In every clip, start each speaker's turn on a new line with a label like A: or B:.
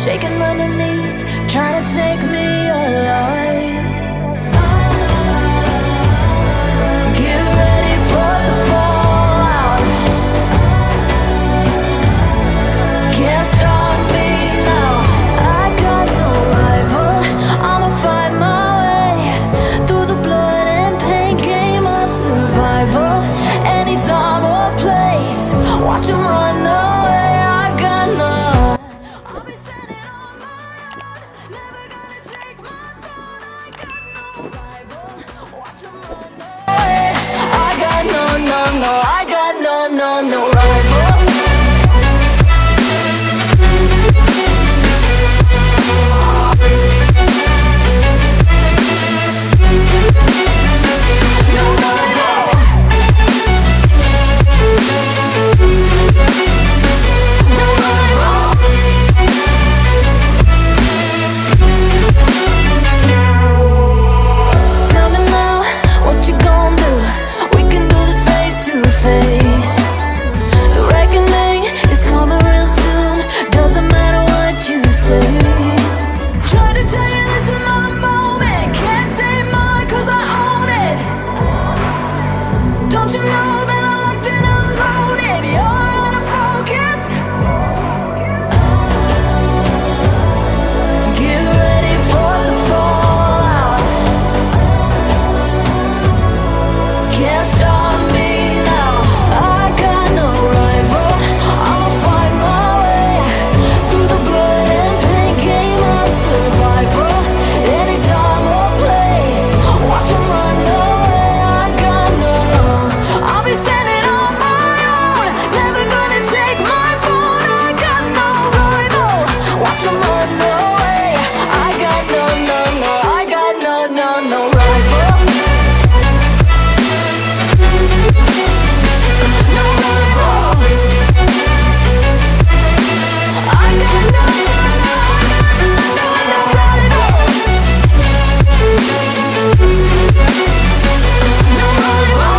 A: shaking underneath, trying to take me alive. Get ready for the fallout. Can't stop me now. I got no rival. I'ma find my way through the blood and pain game of survival. Any time or place, watch 'em run away. I got no. I'll be standing on my own, never gonna take my throne. I got no rival. Watch 'em run away. I got no, no, no. I got no, no, no rival. Tell me now, what you gon' do? We can do this face to face. The reckoning is coming real soon. Doesn't matter what you say. Try to tell you this is my moment. Can't take mine 'cause I own it. Don't you know that I'm locked and unloaded? You're out of focus. Get ready for the fallout. Can't stop me now. I got no rival. I'ma find my way through the blood and pain game of survival. Any time or place, watch 'em run away. I got no. I'll be standing on my own, never gonna take my throne. I got no rival. Watch 'em run away. I got no, no, no. I got no, no, no rival. No rival. I got no, no, no, no rival. No rival.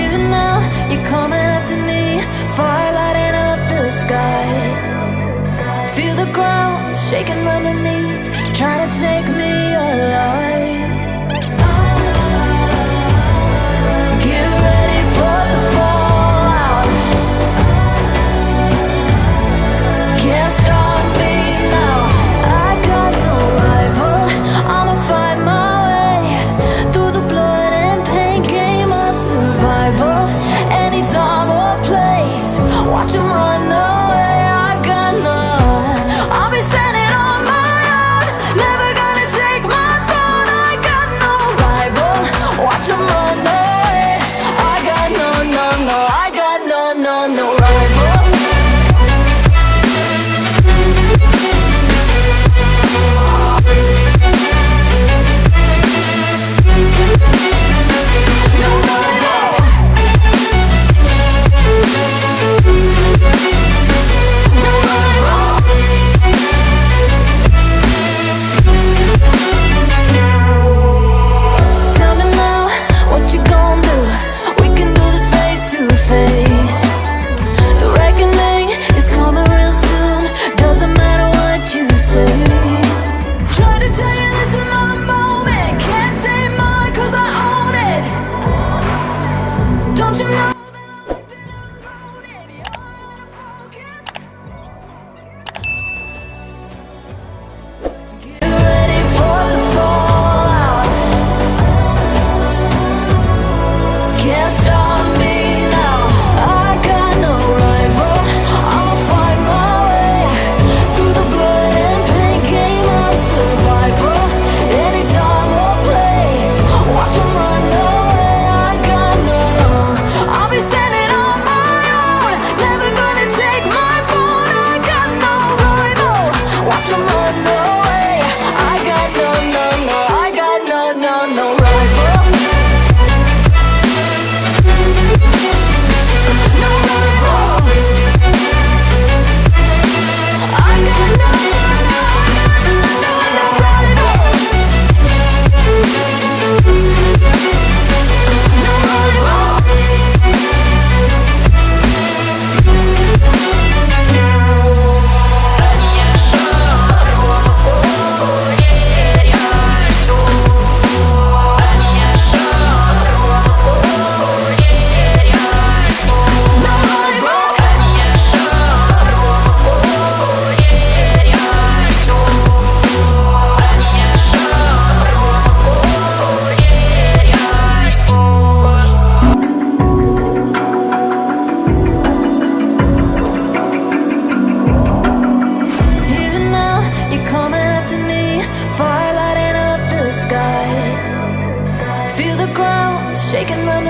A: Even now, you're coming after me, fire lighting up the sky. Feel the ground shaking underneath, trying to take me alive. Get ready for the fallout. Can't stop me now. I got no rival. I'ma find my way through the blood and pain game of survival. Any time or place, watch 'em run away. I got no. I'll be standing on my own, never gonna take my throne. taking the